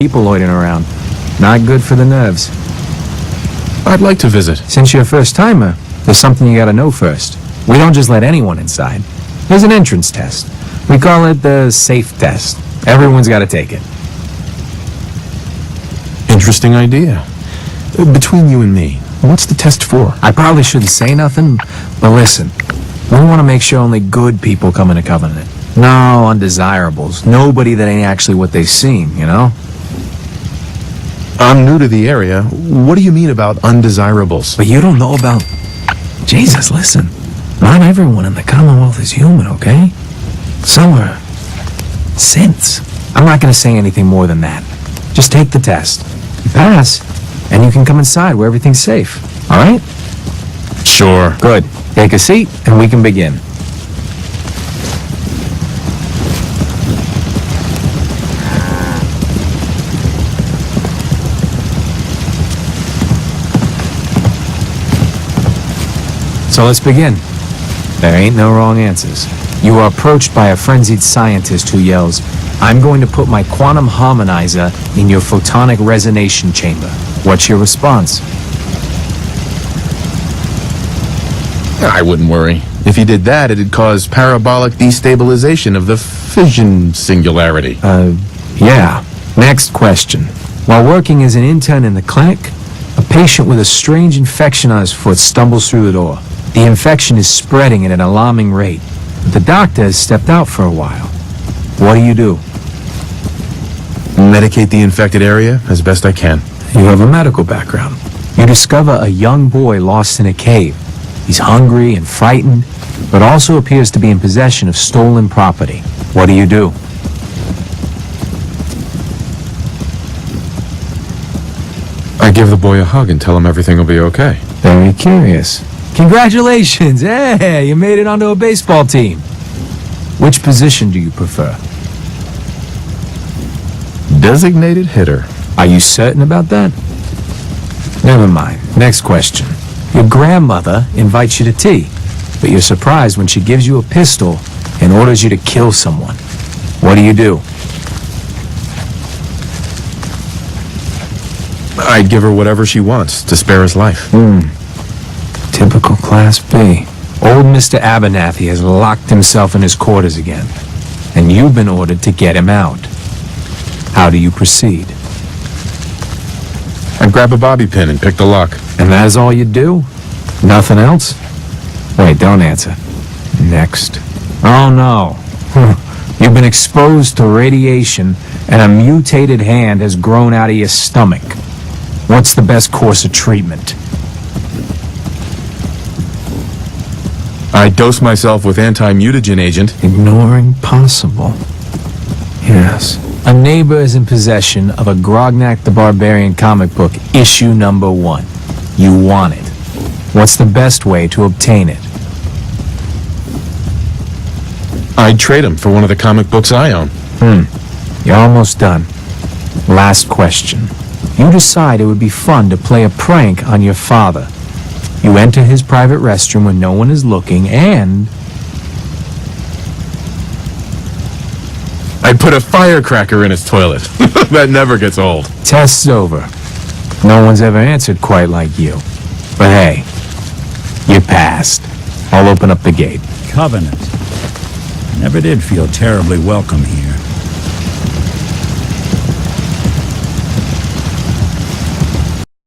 People loitering around. Not good for the nerves. I'd like to visit. Since you're a first-timer, there's something you gotta know first. We don't just let anyone inside. There's an entrance test. We call it the safe test. Everyone's gotta take it. Interesting idea. Between you and me, what's the test for? I probably shouldn't say nothing, but listen. We want to make sure only good people come into Covenant. No undesirables. Nobody that ain't actually what they seem, you know? I'm new to the area. What do you mean about undesirables? But you don't know about... Jesus, listen. Not everyone in the Commonwealth is human, okay? Some are... synths. I'm not gonna say anything more than that. Just take the test. You pass, and you can come inside where everything's safe. Alright? Sure. Good. Take a seat, and we can begin. So let's begin. There ain't no wrong answers. You are approached by a frenzied scientist who yells, "I'm going to put my quantum harmonizer in your photonic resonation chamber." What's your response? I wouldn't worry. If he did that, it'd cause parabolic destabilization of the fission singularity. Yeah. Next question. While working as an intern in the clinic, a patient with a strange infection on his foot stumbles through the door. The infection is spreading at an alarming rate. The doctor has stepped out for a while. What do? Medicate the infected area as best I can. You have a medical background. You discover a young boy lost in a cave. He's hungry and frightened, but also appears to be in possession of stolen property. What do? I give the boy a hug and tell him everything will be okay. Very curious. Congratulations! Hey, you made it onto a baseball team. Which position do you prefer? Designated hitter. Are you certain about that? Never mind. Next question. Your grandmother invites you to tea, but you're surprised when she gives you a pistol and orders you to kill someone. What do? I'd give her whatever she wants to spare his life. Typical Class B. Old Mr. Abernathy has locked himself in his quarters again, and you've been ordered to get him out. How do you proceed? I'd grab a bobby pin and pick the lock. And that is all you do? Nothing else? Wait, don't answer. Next. Oh no. You've been exposed to radiation and a mutated hand has grown out of your stomach. What's the best course of treatment? I dose myself with anti-mutagen agent. Ignoring possible. Yes. A neighbor is in possession of a Grognak the Barbarian comic book, issue number 1. You want it. What's the best way to obtain it? I'd trade him for one of the comic books I own. You're almost done. Last question. You decide it would be fun to play a prank on your father. You enter his private restroom when no one is looking, and... I'd put a firecracker in his toilet. That never gets old. Test's over. No one's ever answered quite like you. But hey, you passed. I'll open up the gate. Covenant. Never did feel terribly welcome here.